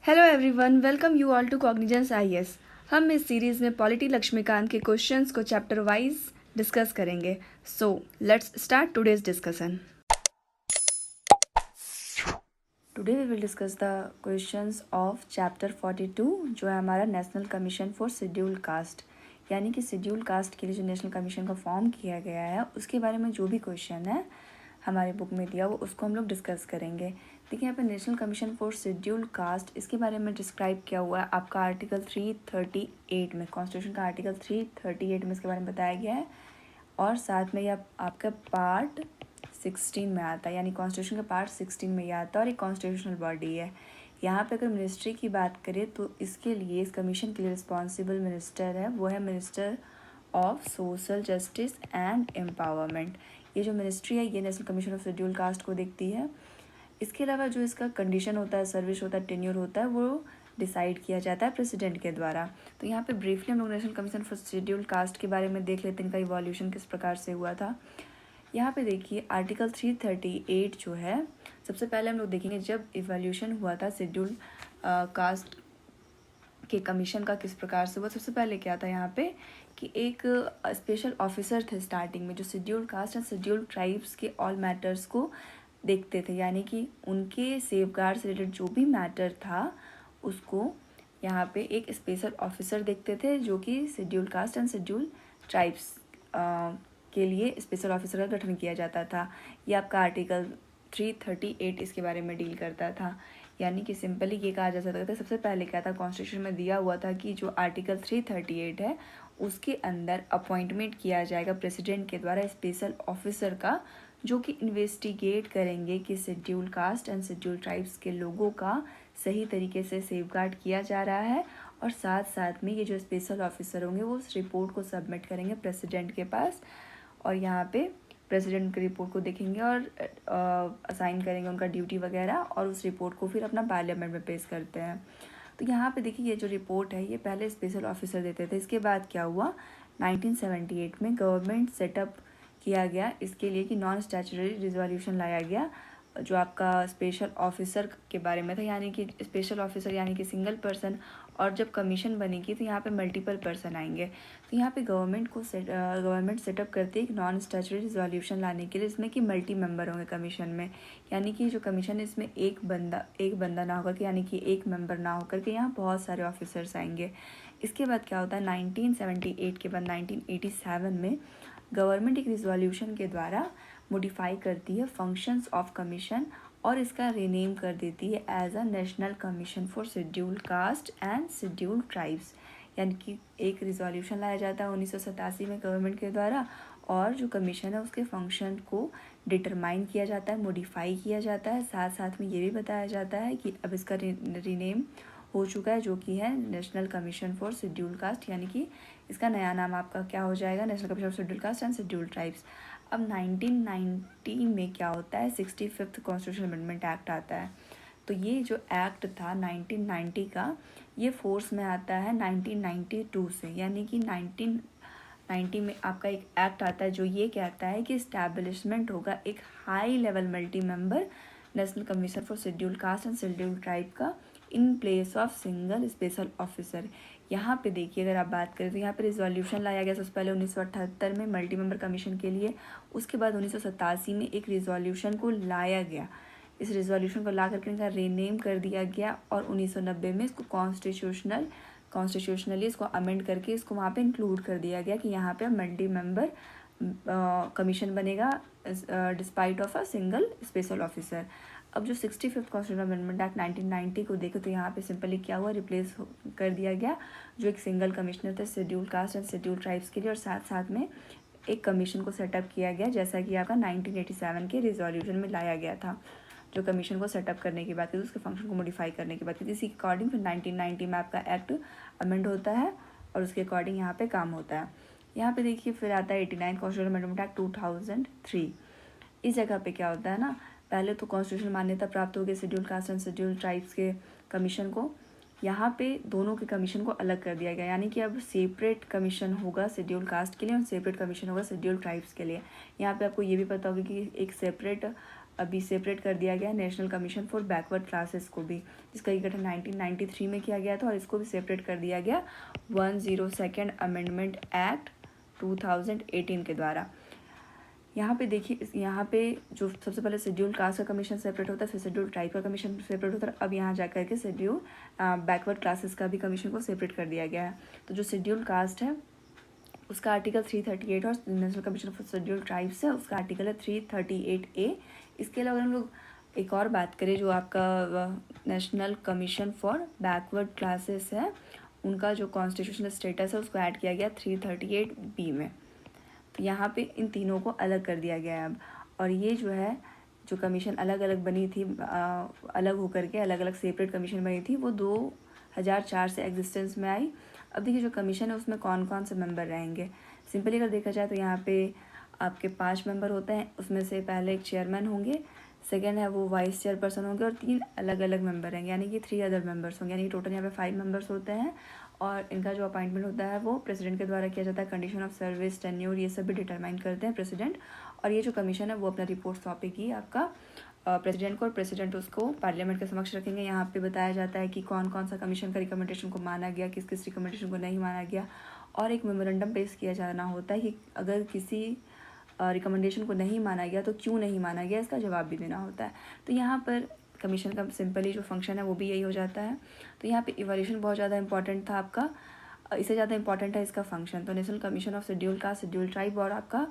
Hello everyone, welcome you all to Cognizance IAS. हम इस series में पॉलिटी लक्ष्मीकांत के क्वेश्चंस को चैप्टर वाइज डिस्कस करेंगे। So let's start today's discussion. Today we will discuss the questions of chapter 42, जो है हमारा national commission for scheduled caste, यानी कि शेड्यूल्ड कास्ट के लिए जो नेशनल कमीशन का फॉर्म किया गया है उसके बारे में जो भी क्वेश्चन है हमारे बुक में दिया वो उसको हम लोग डिस्कस करेंगे। देखिए यहाँ पे national commission for scheduled cast, इसके बारे में डिस्क्राइब किया हुआ है आपका आर्टिकल 338 में, कॉन्स्टिट्यूशन का आर्टिकल 338 में इसके बारे में बताया गया है। और साथ में ये आपका पार्ट 16 में आता है, यानी कॉन्स्टिट्यूशन का पार्ट 16 में ये आता है और एक कॉन्स्टिट्यूशनल बॉडी है। यहाँ पे अगर मिनिस्ट्री की बात करें तो इसके लिए, इस कमीशन के लिए रिस्पॉन्सिबल मिनिस्टर है वो है minister of social justice and empowerment. ये जो मिनिस्ट्री है ये national commission of schedule cast को देखती है। इसके अलावा जो इसका कंडीशन होता है, सर्विस होता है, टेन्योर होता है, वो डिसाइड किया जाता है प्रेसिडेंट के द्वारा। तो यहाँ पे ब्रीफली हम लोग national commission for schedule caste के बारे में देख लेते हैं, इनका इवोल्यूशन किस प्रकार से हुआ था। यहाँ पे देखिए आर्टिकल 338 जो है, सबसे पहले हम लोग देखेंगे जब इवोल्यूशन हुआ था शेड्यूल कास्ट के कमीशन का किस प्रकार से हुआ। सबसे पहले क्या था यहाँ पे कि एक स्पेशल ऑफिसर थे स्टार्टिंग में, जो scheduled caste and scheduled tribes के ऑल मैटर्स को देखते थे, यानी कि उनके सेफगार्ड से रिलेटेड जो भी मैटर था उसको यहाँ पे एक स्पेशल ऑफिसर देखते थे, जो कि scheduled caste and scheduled tribes के लिए स्पेशल ऑफिसर का गठन किया जाता था। ये आपका आर्टिकल 338 इसके बारे में डील करता था। यानी कि सिंपली ये कहा जा सकता था, सबसे पहले क्या था, कॉन्स्टिट्यूशन में दिया हुआ था कि जो आर्टिकल 338 है उसके अंदर अपॉइंटमेंट किया जाएगा प्रेसिडेंट के द्वारा स्पेशल ऑफिसर का, जो कि इन्वेस्टिगेट करेंगे कि schedule caste and schedule tribes के लोगों का सही तरीके से सेफगार्ड किया जा रहा है। और साथ साथ में ये जो स्पेशल ऑफिसर होंगे वो उस रिपोर्ट को सबमिट करेंगे प्रेसिडेंट के पास, और यहाँ पे प्रेसिडेंट की रिपोर्ट को देखेंगे और असाइन करेंगे उनका ड्यूटी वगैरह, और उस रिपोर्ट को फिर अपना पार्लियामेंट में पेश करते हैं। तो यहाँ पे देखिए ये जो रिपोर्ट है ये पहले स्पेशल ऑफिसर देते थे। इसके बाद क्या हुआ, 1978 में गवर्नमेंट सेटअप किया गया इसके लिए कि नॉन स्टैच्यूटरी रिजोल्यूशन लाया गया जो आपका स्पेशल ऑफिसर के बारे में था, यानी कि स्पेशल ऑफिसर यानी कि सिंगल पर्सन, और जब कमीशन बनेगी तो यहाँ पे मल्टीपल पर्सन आएंगे। तो यहाँ पे गवर्नमेंट सेटअप करती है एक नॉन स्टैच्यूटरी रिजोल्यूशन लाने के लिए, इसमें कि मल्टी मेंबर होंगे कमीशन में, यानी कि जो कमीशन है इसमें एक बंदा ना होकर के, यानी कि एक मेंबर ना होकर के यहाँ बहुत सारे ऑफिसर्स आएंगे। इसके बाद क्या होता है, 1978 के बाद 1987 में गवर्नमेंट एक रिजोल्यूशन के द्वारा मॉडिफाई करती है फंक्शंस ऑफ कमीशन और इसका रीनेम कर देती है as a national commission for scheduled caste and scheduled tribes. यानी कि एक रिजोल्यूशन लाया जाता है 1987 में गवर्नमेंट के द्वारा, और जो कमीशन है उसके फंक्शन को डिटरमाइन किया जाता है, मॉडिफाई किया जाता है। साथ साथ में ये भी बताया जाता है कि अब इसका रीनेम हो चुका है, जो कि है national commission for scheduled caste, यानी कि इसका नया नाम आपका क्या हो जाएगा, national commission for scheduled caste and scheduled tribes. अब 1990 में क्या होता है, 65th कॉन्स्टिट्यूशन अमेंडमेंट एक्ट आता है। तो ये जो एक्ट था 1990 का, ये फोर्स में आता है 1992 से, यानी कि 1990 में आपका एक एक्ट आता है जो ये कहता है कि इस्टेब्लिशमेंट होगा एक high level multi member national commission for scheduled caste and scheduled tribe का in place of single special officer. यहाँ पे देखिए अगर आप बात करें तो यहाँ पे रिजोल्यूशन लाया गया सबसे पहले 1978 में मल्टी मेंबर कमीशन के लिए। उसके बाद 1987 में एक रिजोल्यूशन को लाया गया, इस रिजोल्यूशन को ला करके इनका रीनेम कर दिया गया, और 1990 में इसको कॉन्स्टिट्यूशनली इसको अमेंड करके इसको वहाँ पे इंक्लूड कर दिया गया कि यहाँ पे मल्टी मेंबर कमीशन बनेगा despite of a single special officer. अब जो 65th कॉन्स्टिट्यूशन अमेंडमेंट एक्ट 1990 को देखो तो यहाँ पे सिंपली क्या हुआ, रिप्लेस कर दिया गया जो एक सिंगल कमिश्नर था schedule caste and schedule tribes के लिए, और साथ साथ में एक कमीशन को सेटअप किया गया जैसा कि आपका 1987 के रिजोल्यूशन में लाया गया था। जो कमीशन को सेटअप करने की बात की, उसके फंक्शन को मॉडिफाई करने की बात की, इसी के अकॉर्डिंग फिर 1990 में आपका एक्ट अमेंड होता है और उसके अकॉर्डिंग यहाँ पे काम होता है। यहाँ पे देखिए फिर आता है 89 कॉन्स्टिट्यूशन अमेंडमेंट एक्ट 2003। इस जगह पे क्या होता है ना, पहले तो कॉन्स्टिट्यूशन मान्यता प्राप्त हो गई schedule caste and schedule tribes के कमीशन को, यहाँ पे दोनों के कमीशन को अलग कर दिया गया, यानी कि अब सेपरेट कमीशन होगा शेड्यूल कास्ट के लिए और सेपरेट कमीशन होगा शेड्यूल ट्राइब्स के लिए। यहाँ पे आपको ये भी पता होगा कि एक सेपरेट अभी सेपरेट कर दिया गया national commission for backward classes को भी, जिसका गठन 1993 में किया गया था, और इसको भी सेपरेट कर दिया गया 102nd अमेंडमेंट एक्ट 2018 के द्वारा। यहाँ पे देखिए, यहाँ पे जो सबसे पहले शेड्यूल कास्ट का कमीशन सेपरेट होता है, फिर शेड्यूल ट्राइब का कमीशन सेपरेट होता है, अब यहाँ जा करके शेड्यूल बैकवर्ड क्लासेस का भी कमीशन को सेपरेट कर दिया गया है। तो जो शेड्यूल कास्ट है उसका आर्टिकल 338 और national commission for schedule tribes है उसका आर्टिकल है 338A। इसके अलावा हम लोग एक और बात करें, जो आपका national commission for backward classes है उनका जो कॉन्स्टिट्यूशनल स्टेटस है उसको ऐड किया गया 338B में। तो यहाँ पे इन तीनों को अलग कर दिया गया है अब, और ये जो है जो कमीशन अलग अलग बनी थी, अलग होकर के अलग अलग सेपरेट कमीशन बनी थी, वो 2004 से एग्जिस्टेंस में आई। अब देखिए जो कमीशन है उसमें कौन कौन से मेंबर रहेंगे। सिंपली अगर देखा जाए तो यहाँ पे आपके 5 मेंबर होते हैं, उसमें से पहले एक चेयरमैन होंगे, सेकेंड है वो वाइस चेयरपर्सन होंगे, और 3 अलग अलग मेंबर रहेंगे, यानी कि 3 अदर मेंबर्स होंगे, यानी टोटल यहाँ पे 5 मेंबर्स होते हैं। और इनका जो अपॉइंटमेंट होता है वो प्रेसिडेंट के द्वारा किया जाता है। कंडीशन ऑफ सर्विस, टेन्योर, ये सब भी डिटरमाइन करते हैं प्रेसिडेंट। और ये जो कमीशन है वो अपना रिपोर्ट सौंपेगी आपका प्रेसिडेंट को, और प्रेसिडेंट उसको पार्लियामेंट के समक्ष रखेंगे। यहाँ पे बताया जाता है कि कौन कौन सा कमीशन का रिकमेंडेशन को माना गया, किस किस रिकमेंडेशन को नहीं माना गया, और एक मेमोरेंडम पेश किया जाना होता है कि अगर किसी रिकमेंडेशन को नहीं माना गया तो क्यों नहीं माना गया, इसका जवाब भी देना होता है। तो यहाँ पर कमीशन का सिंपली जो फंक्शन है वो भी यही हो जाता है। तो यहाँ पे इवोल्यूशन बहुत ज़्यादा इंपॉर्टेंट था आपका, इससे ज़्यादा इंपॉर्टेंट है इसका फंक्शन। तो national commission of schedule cast, schedule tribe और आपका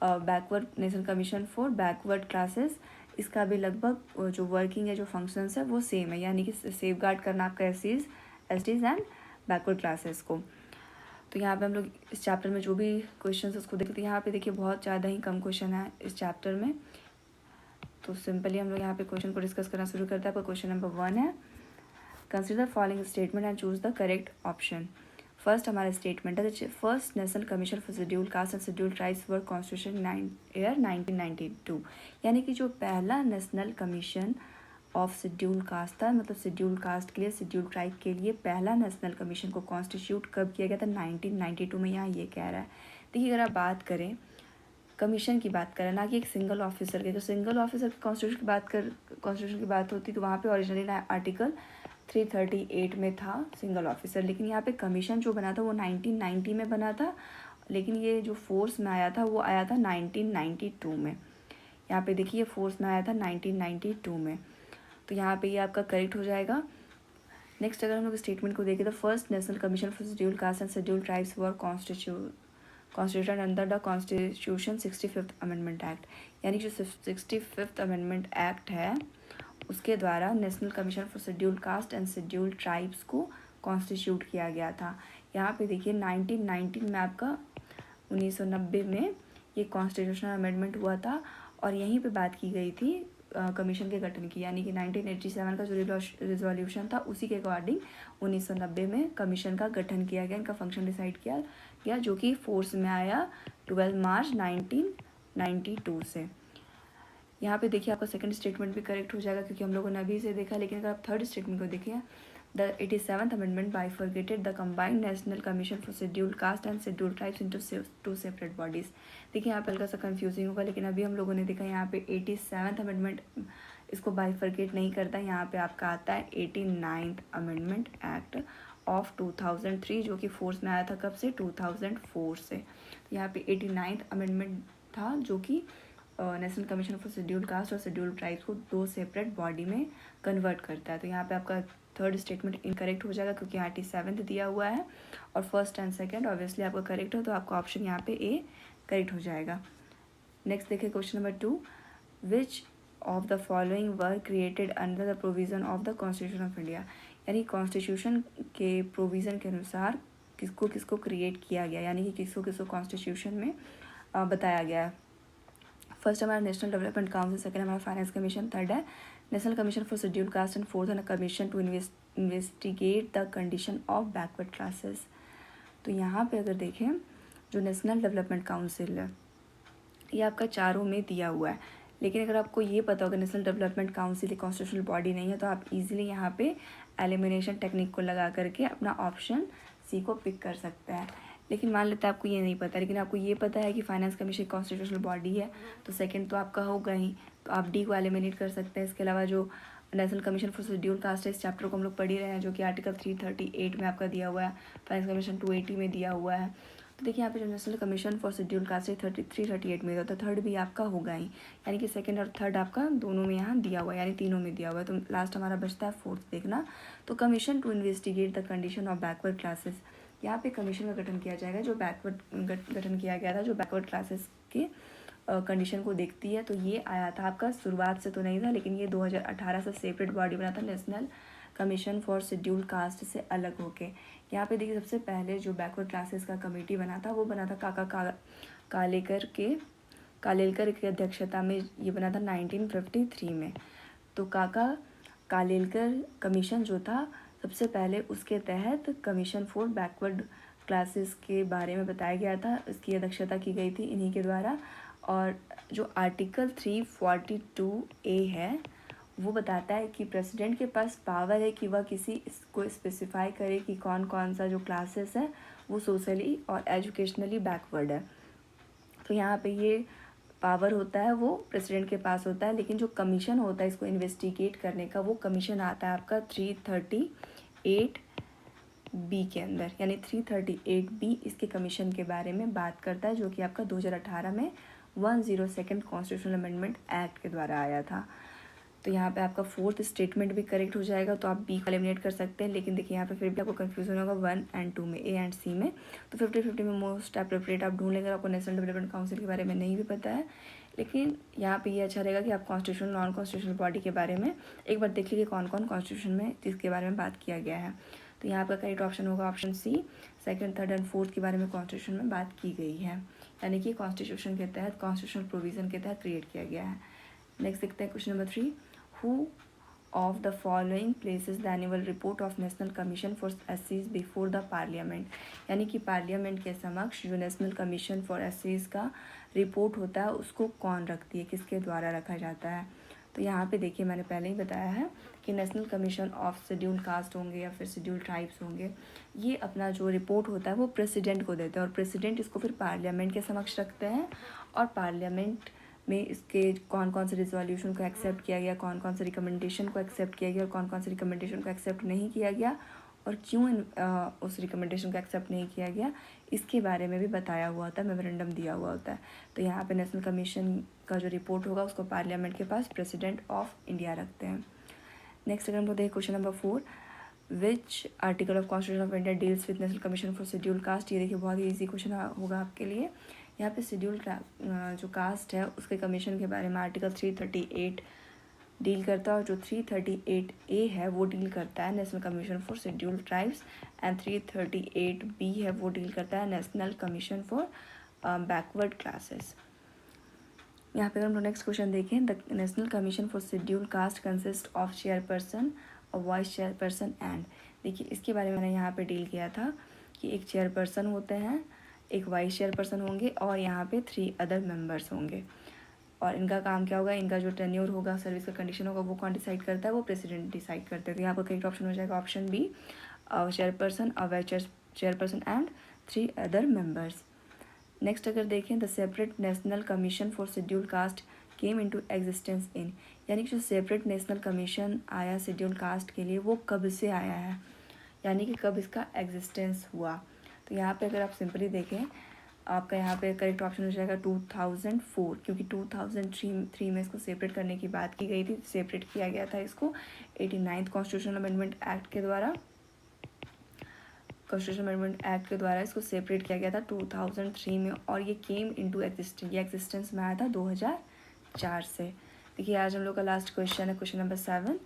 backward national commission for backward classes, इसका भी लगभग जो वर्किंग है, जो फंक्शंस है वो सेम है, यानी कि सेफगार्ड करना आपका एसटीज एंड बैकवर्ड क्लासेस को। तो यहाँ पे हम लोग इस चैप्टर में जो भी क्वेश्चन उसको देखते हैं, यहाँ पे देखिए बहुत ज़्यादा ही कम क्वेश्चन है इस चैप्टर में। तो सिंपली हम लोग यहाँ पे क्वेश्चन को डिस्कस करना शुरू करते हैं। आपका क्वेश्चन नंबर 1 है, consider following statement and choose the correct option. First हमारा स्टेटमेंट है, first national commission for schedule caste and schedule tribes were constitution year 1992, यानी कि जो पहला national commission of schedule cast था, मतलब शेड्यूल कास्ट के लिए, शेड्यूल ट्राइब के लिए पहला नेशनल कमीशन को कॉन्स्टिट्यूट कब किया गया था, 1992 में। यहाँ ये कह रहा है। देखिए अगर आप बात करें कमीशन की बात करें, ना कि एक सिंगल ऑफिसर के, तो सिंगल ऑफिसर की कॉन्स्टिट्यूशन की बात होती तो वहाँ पे ओरिजिनली आर्टिकल 338 में था सिंगल ऑफिसर, लेकिन यहाँ पे कमीशन जो बना था वो 1990 में बना था, लेकिन ये जो फोर्स में आया था वो आया था 1992 में। यहाँ पे देखिए फोर्स में आया था 1992 में, तो यहाँ पे ये आपका करेक्ट हो जाएगा। नेक्स्ट अगर हम लोग स्टेटमेंट को देखें तो first national commission for schedule caste and schedule tribes were constituted under the constitution 65th amendment act, यानी जो 65th अमेंडमेंट एक्ट है उसके द्वारा national commission for schedule caste and schedule tribes को कॉन्स्टिट्यूट किया गया था। यहाँ पे देखिए 1919 में आपका 1990 में ये कॉन्स्टिट्यूशनल अमेंडमेंट हुआ था, और यहीं पे बात की गई थी कमीशन के गठन की, यानी कि 1987 का जो रिजोल्यूशन था उसी के अकॉर्डिंग 1990 में कमीशन का गठन किया गया, इनका फंक्शन डिसाइड किया गया, जो कि फोर्स में आया 12 मार्च 1992 से। यहाँ पे देखिए आपका सेकंड स्टेटमेंट भी करेक्ट हो जाएगा क्योंकि हम लोगों ने अभी से देखा, लेकिन अगर आप थर्ड स्टेटमेंट को देखिए, the 87th amendment bifurcated the combined national commission for schedule caste and schedule tribes into 2 separate bodies. देखिए यहाँ पे हल्का सा कंफ्यूजिंग होगा, लेकिन अभी हम लोगों ने देखा यहाँ पे 87th अमेंडमेंट इसको बाइफरगेट नहीं करता, यहाँ पे आपका आता है 89th अमेंडमेंट एक्ट ऑफ 2003, जो कि फोर्स में आया था कब से, 2004 से। तो यहाँ पे 89th अमेंडमेंट था जो कि national commission for schedule cast और शेड्यूल ट्राइब्स को 2 सेपरेट बॉडी में कन्वर्ट करता है। तो यहाँ पे आपका थर्ड स्टेटमेंट इनकरेक्ट हो जाएगा क्योंकि 87th दिया हुआ है, और फर्स्ट एंड सेकंड ऑब्वियसली आपका करेक्ट हो, तो आपका ऑप्शन यहाँ पे ए करेक्ट हो जाएगा। नेक्स्ट देखिए question number 2, which of the following were created under the provision of the constitution of India, यानी कॉन्स्टिट्यूशन के प्रोविज़न के अनुसार किसको किसको क्रिएट किया गया, यानी कि किसको किसको कॉन्स्टिट्यूशन में बताया गया है। फर्स्ट हमारा नेशनल डेवलपमेंट काउंसिल, सेकंड हमारा फाइनेंस कमीशन, थर्ड है national commission for schedule caste and fourth है commission to investigate the condition of backward classes. तो यहाँ पे अगर देखें जो नेशनल डेवलपमेंट काउंसिल है ये आपका चारों में दिया हुआ है, लेकिन अगर आपको ये पता होगा national development council constitutional body नहीं है तो आप इजीली यहाँ पे एलिमिनेशन टेक्निक को लगा करके अपना ऑप्शन सी को पिक कर सकते हैं। लेकिन मान लेते हैं आपको ये नहीं पता, लेकिन आपको ये पता है कि फाइनेंस कमीशन कॉन्स्टिट्यूशनल बॉडी है, तो सेकंड तो आपका होगा ही, तो आप डी को एलिमिनेट कर सकते हैं। इसके अलावा जो national commission for schedule cast है, इस चैप्टर को हम लोग पढ़ ही रहे हैं, जो कि आर्टिकल 338 में आपका दिया हुआ है, फाइनेंस कमीशन 280 में दिया हुआ है। तो देखिए यहाँ पे जो national commission for schedule cast है 338 में, तो थर्ड भी आपका होगा ही, यानी कि सेकंड और थर्ड आपका दोनों में यहाँ दिया हुआ है, यानी तीनों में दिया हुआ है। तो लास्ट हमारा बचता है फोर्थ देखना। तो commission to investigate the condition of backward classes, यहाँ पे कमीशन का गठन किया जाएगा जो गठन किया गया था, जो बैकवर्ड क्लासेस के कंडीशन को देखती है। तो ये आया था आपका, शुरुआत से तो नहीं था, लेकिन ये 2018 से सेपरेट बॉडी बना था, national commission for schedule cast से अलग होके। यहाँ पे देखिए सबसे पहले जो बैकवर्ड क्लासेस का कमेटी बना था, वो बना था कालेलकर की अध्यक्षता में, ये बना था 1953 में। तो कालेलकर कमीशन जो था, सबसे पहले उसके तहत कमीशन फॉर बैकवर्ड क्लासेस के बारे में बताया गया था, इसकी अध्यक्षता की गई थी इन्हीं के द्वारा। और जो आर्टिकल 342A है, वो बताता है कि प्रेसिडेंट के पास पावर है कि वह किसी को स्पेसिफाई करे कि कौन कौन सा जो क्लासेस है वो सोशली और एजुकेशनली बैकवर्ड है। तो यहाँ पे ये पावर होता है वो प्रेसिडेंट के पास होता है, लेकिन जो कमीशन होता है इसको इन्वेस्टिगेट करने का, वो कमीशन आता है आपका 338B के अंदर, यानी 338B इसके कमीशन के बारे में बात करता है, जो कि आपका 2018 में 102 कॉन्स्टिट्यूशनल अमेंडमेंट एक्ट के द्वारा आया था। तो यहाँ पे आपका फोर्थ स्टेटमेंट भी करेक्ट हो जाएगा, तो आप बी को एलिमिनेट कर सकते हैं। लेकिन देखिए यहाँ पे फिर भी आपको कंफ्यूजन होगा 1 और 2 में, ए एंड सी में। तो 50-50 में मोस्ट अप्रोप्रिएट आप ढूंढ लेंगे। आपको नेशनल डेवलपमेंट काउंसिल के बारे में नहीं भी पता है, लेकिन यहाँ पे ये अच्छा रहेगा कि आप कॉन्स्टिट्यूशनल नॉन कॉन्स्टिट्यूशनल बॉडी के बारे में एक बार देख लीजिए कौन कौन कॉन्स्टिट्यूशन में जिसके बारे में बात किया गया है। तो यहाँ आपका करेक्ट ऑप्शन होगा option C, second, third and fourth के बारे में कॉन्स्टिट्यूशन में बात की गई है, यानी कि कॉन्स्टिट्यूशन के तहत, कॉन्स्टिट्यूशनल प्रोविजन के तहत क्रिएट किया गया है। नेक्स्ट देखते हैं question number 3, who of the following places the annual report of National Commission for SCs before the Parliament, यानी कि पार्लियामेंट के समक्ष जो नेशनल कमीशन फॉर SCs का रिपोर्ट होता है उसको कौन रखती है, किसके द्वारा रखा जाता है। तो यहाँ पे देखिए मैंने पहले ही बताया है कि national commission of schedule cast होंगे या फिर शेड्यूल ट्राइब्स होंगे, ये अपना जो रिपोर्ट होता है वो प्रेसिडेंट को देते हैं, और प्रेसिडेंट इसको फिर पार्लियामेंट के समक्ष रखते हैं, और पार्लियामेंट में इसके कौन कौन से रिजोल्यूशन को एक्सेप्ट किया गया, कौन कौन से रिकमेंडेशन को एक्सेप्ट किया गया और कौन कौन से रिकमेंडेशन को एक्सेप्ट नहीं किया गया, और क्यों उस रिकमेंडेशन को एक्सेप्ट नहीं किया गया, इसके बारे में भी बताया हुआ होता है, मेमोरेंडम दिया हुआ होता है। तो यहाँ पे नेशनल कमीशन का जो रिपोर्ट होगा उसको पार्लियामेंट के पास प्रेसिडेंट ऑफ इंडिया रखते हैं। नेक्स्ट अगर हम लोग देखें question number 4, which article of constitution of India deals with national commission for schedule caste. ये देखिए बहुत ही ईजी क्वेश्चन होगा आपके लिए। यहाँ पे शेड्यूल जो कास्ट है उसके कमीशन के बारे में आर्टिकल 338 डील करता है, और जो 338A है वो डील करता है national commission for schedule tribes, and 338B है वो डील करता है national commission for backward classes. यहाँ पे अगर हम लोग नेक्स्ट क्वेश्चन देखें, the national commission for schedule cast consist of chairperson और वाइस चेयरपर्सन एंड, देखिए इसके बारे में मैंने यहाँ पे डील किया था कि एक चेयरपर्सन होते हैं, एक वाइस चेयरपर्सन होंगे, और यहाँ पे 3 अदर मेंबर्स होंगे। और इनका काम क्या होगा, इनका जो टेन्योर होगा, सर्विस का कंडीशन होगा, वो कौन डिसाइड करता है, वो प्रेसिडेंट डिसाइड करते हैं। तो यहाँ पर करेक्ट ऑप्शन हो जाएगा option B, chairperson, vice chairperson and 3 other members. Next अगर देखें, the separate national commission for schedule caste came into existence in, यानी कि जो सेपरेट नेशनल कमीशन आया शेड्यूल कास्ट के लिए वो कब से आया है, यानी कि कब इसका एग्जिस्टेंस हुआ। तो यहाँ पे अगर आप सिंपली देखें, आपका यहाँ पे करेक्ट ऑप्शन हो जाएगा 2004, क्योंकि 2003 में इसको सेपरेट करने की बात की गई थी, सेपरेट किया गया था इसको 89th कॉन्स्टिट्यूशनल अमेंडमेंट एक्ट के द्वारा, कॉन्स्टिट्यूशन अमेंडमेंट एक्ट के द्वारा इसको सेपरेट किया गया था 2003 में, और ये केम इनटू एग्जिस्टेंस, ये एग्जिस्टेंस में आया था 2004 से। देखिए आज हम लोग का लास्ट क्वेश्चन है question number 7,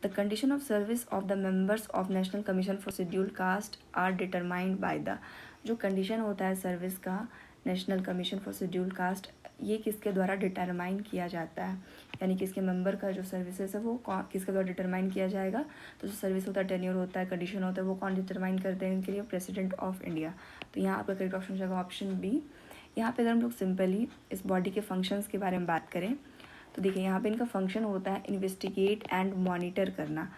the condition of service of the members of national commission for schedule caste are determined by the, जो कंडीशन होता है सर्विस का national commission for schedule caste, ये किसके द्वारा डिटरमाइन किया जाता है, यानी कि इसके मेंबर का जो सर्विसेज है वो किसके द्वारा डिटरमाइन किया जाएगा। तो जो सर्विस होता है, टेन्योर होता है, कंडीशन होता है, वो कौन डिटरमाइन करते हैं इनके लिए, प्रेसिडेंट ऑफ इंडिया। तो यहाँ आपका करेक्ट ऑप्शन हो जाएगा ऑप्शन बी। यहाँ पे अगर हम लोग सिंपली इस बॉडी के फंक्शंस के बारे में बात करें, तो देखिए यहाँ पे इनका फंक्शन होता है इन्वेस्टिगेट एंड मॉनिटर करना,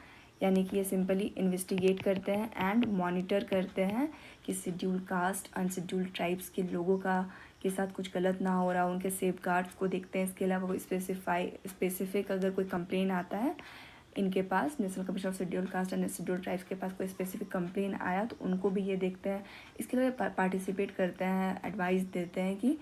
यानी कि ये सिंपली इन्वेस्टिगेट करते हैं एंड मॉनिटर करते हैं कि शेड्यूल कास्ट, अनशेड्यूल्ड ट्राइब्स के लोगों का के साथ कुछ गलत ना हो रहा हो, उनके सेफ गार्ड्स को देखते हैं। इसके अलावा वो स्पेसिफिक अगर कोई कंप्लेन आता है इनके पास, national commission of schedule caste and schedule tribes के पास कोई स्पेसिफिक कंप्लेन आया तो उनको भी ये देखते हैं। इसके अलावा पार्टिसिपेट करते हैं, एडवाइस देते हैं कि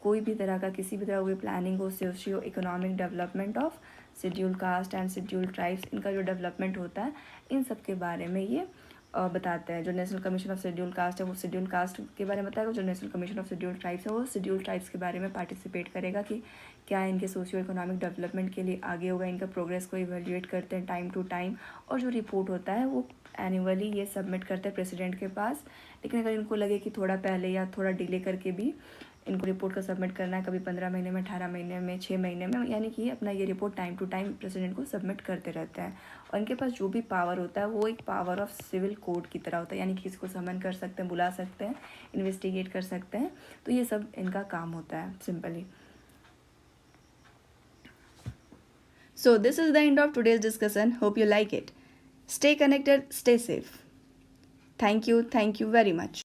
कोई भी तरह का किसी भी तरह की प्लानिंग हो, socio economic development of schedule caste and schedule tribes, इनका जो डेवलपमेंट होता है इन सब के बारे में ये बताते हैं। जो national commission of schedule cast है वो शेड्यूल कास्ट के बारे में बताएगा, जो national commission of schedule tribes है वो शेड्यूल ट्राइब्स के बारे में पार्टिसिपेट करेगा कि क्या इनके सोशियो इकोनॉमिक डेवलपमेंट के लिए आगे होगा। इनका प्रोग्रेस को इवेल्युएट करते हैं टाइम टू टाइम, और जो रिपोर्ट होता है वो एनुअली ये सबमिट करते हैं प्रेसिडेंट के पास। लेकिन अगर इनको लगे कि थोड़ा पहले या थोड़ा डिले करके भी इनको रिपोर्ट का सबमिट करना है, कभी 15 महीने में, 18 महीने में, 6 महीने में, यानी कि अपना ये report time to time president को सबमिट करते रहते हैं। और इनके पास जो भी पावर होता है वो एक पावर ऑफ सिविल कोर्ट की तरह होता है, यानी कि किसी को समन कर सकते हैं, बुला सकते हैं, इन्वेस्टिगेट कर सकते हैं। तो ये सब इनका काम होता है simply. So this is the end of today's discussion. Hope you like it. Stay connected, stay safe. Thank you very much.